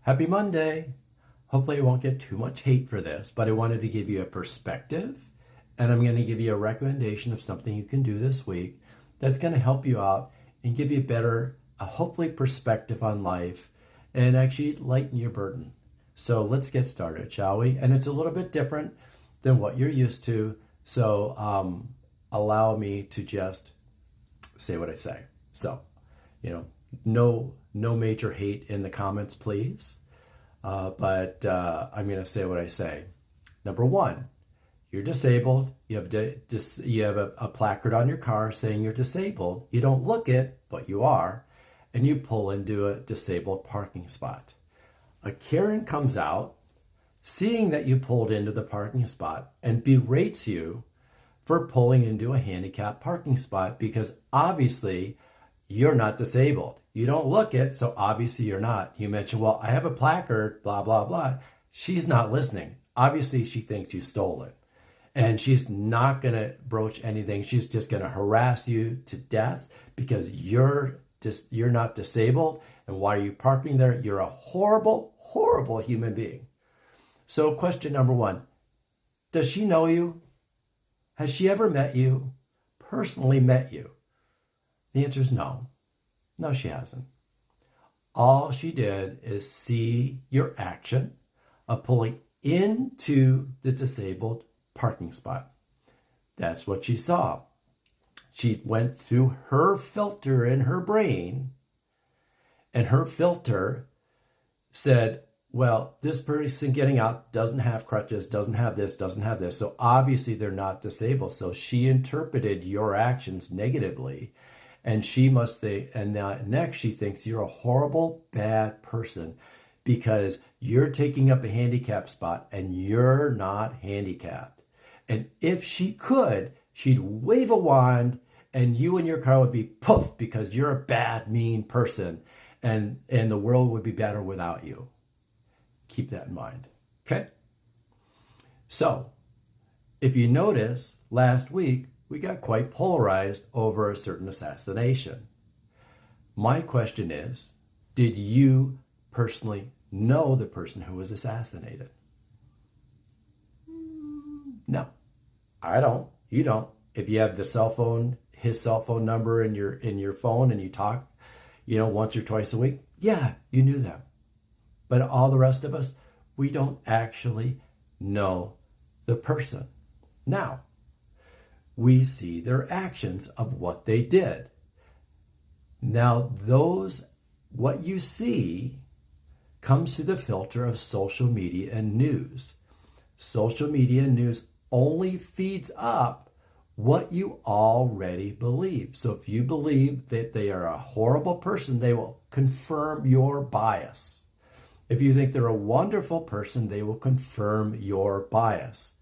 Happy Monday. Hopefully I won't get too much hate for this, but I wanted to give you a perspective, and I'm going to give you a recommendation of something you can do this week that's going to help you out and give you a better, hopefully, perspective on life and actually lighten your burden. So let's get started, shall we? And it's a little bit different than what you're used to, so allow me to just say what I say. So, no major hate in the comments, please. But I'm going to say what I say. Number one, you're disabled. You have a placard on your car saying you're disabled. You don't look it, but you are. And you pull into a disabled parking spot. A Karen comes out, seeing that you pulled into the parking spot, and berates you for pulling into a handicapped parking spot because obviously you're not disabled. You don't look it, so obviously you're not. You mentioned, well, I have a placard, blah, blah, blah. She's not listening. Obviously, she thinks you stole it. And she's not going to broach anything. She's just going to harass you to death because you're not disabled. And why are you parking there? You're a horrible, horrible human being. So question number one, does she know you? Has she ever met you? Personally met you? The answer is no. No, she hasn't. All she did is see your action of pulling into the disabled parking spot. That's what she saw. She went through her filter in her brain, and her filter said, well, this person getting out doesn't have crutches, doesn't have this, so obviously they're not disabled. So she interpreted your actions negatively, and she must think, and now next she thinks you're a horrible, bad person because you're taking up a handicap spot and you're not handicapped. And if she could, she'd wave a wand and you and your car would be poof because you're a bad, mean person, and the world would be better without you. Keep that in mind, okay? So, if you notice, last week, we got quite polarized over a certain assassination. My question is, did you personally know the person who was assassinated? No, I don't. You don't. If you have the cell phone, his cell phone number in your phone and you talk, once or twice a week, yeah, you knew them. But all the rest of us, we don't actually know the person. Now, we see their actions of what they did. Now, what you see comes through the filter of social media and news. Social media and news only feeds up what you already believe. So if you believe that they are a horrible person, they will confirm your bias. If you think they're a wonderful person, they will confirm your bias.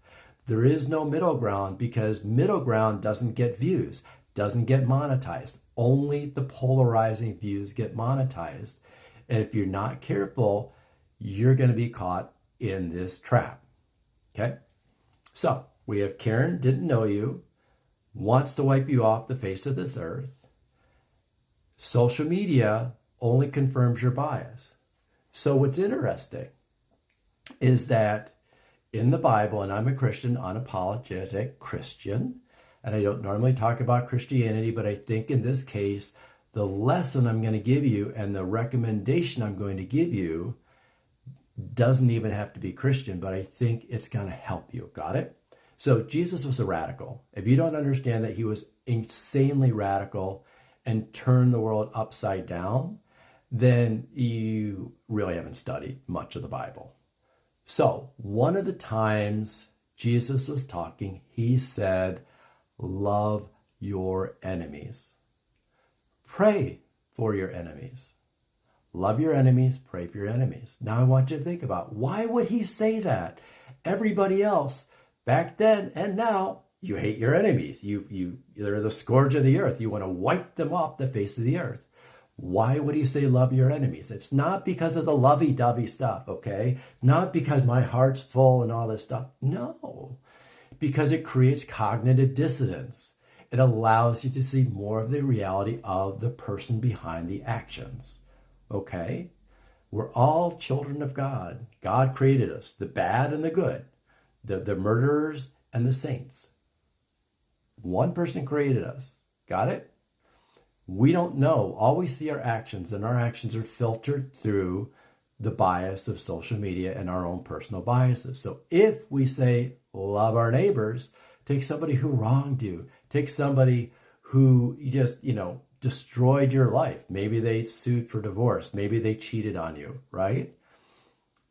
There is no middle ground because middle ground doesn't get views, doesn't get monetized. Only the polarizing views get monetized. And if you're not careful, you're going to be caught in this trap. Okay? So we have Karen, didn't know you, wants to wipe you off the face of this earth. Social media only confirms your bias. So what's interesting is that in the Bible, and I'm a Christian, unapologetic Christian, and I don't normally talk about Christianity, but I think in this case, the lesson I'm going to give you and the recommendation I'm going to give you doesn't even have to be Christian, but I think it's going to help you. Got it? So Jesus was a radical. If you don't understand that he was insanely radical and turned the world upside down, then you really haven't studied much of the Bible. So one of the times Jesus was talking, he said, love your enemies. Pray for your enemies. Love your enemies, pray for your enemies. Now I want you to think about, why would he say that? Everybody else, back then and now, you hate your enemies. They're the scourge of the earth. You want to wipe them off the face of the earth. Why would he say love your enemies? It's not because of the lovey-dovey stuff, okay? Not because my heart's full and all this stuff. No, because it creates cognitive dissonance. It allows you to see more of the reality of the person behind the actions, okay? We're all children of God. God created us, the bad and the good, the murderers and the saints. One person created us. Got it? We don't know. All we see are actions, and our actions are filtered through the bias of social media and our own personal biases. So if we say, love our neighbors, take somebody who wronged you, take somebody who just, destroyed your life. Maybe they sued for divorce. Maybe they cheated on you, right?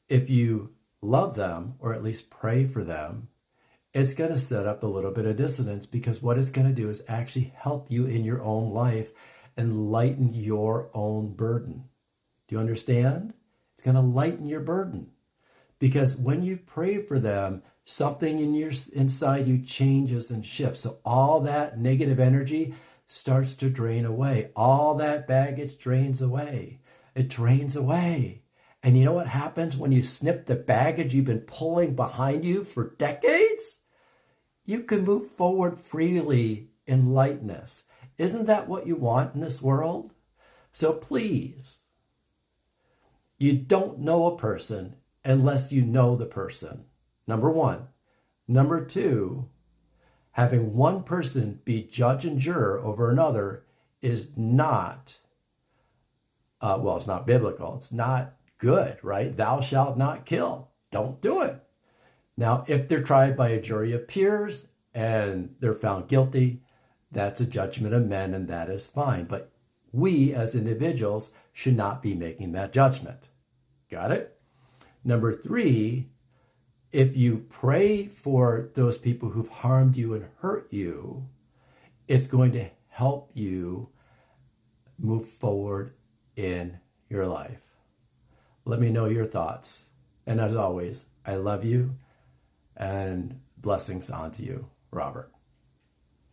If you love them, or at least pray for them, it's going to set up a little bit of dissonance, because what it's going to do is actually help you in your own life and lighten your own burden. Do you understand? It's going to lighten your burden, because when you pray for them, something inside you changes and shifts. So all that negative energy starts to drain away. All that baggage drains away. It drains away. And you know what happens when you snip the baggage you've been pulling behind you for decades? You can move forward freely in lightness. Isn't that what you want in this world? So please, you don't know a person unless you know the person. Number one. Number two, having one person be judge and juror over another is not, it's not biblical. It's not good, right? Thou shalt not kill. Don't do it. Now, if they're tried by a jury of peers and they're found guilty, that's a judgment of men, and that is fine. But we as individuals should not be making that judgment. Got it? Number three, if you pray for those people who've harmed you and hurt you, it's going to help you move forward in your life. Let me know your thoughts. And as always, I love you, and blessings on to you, Robert.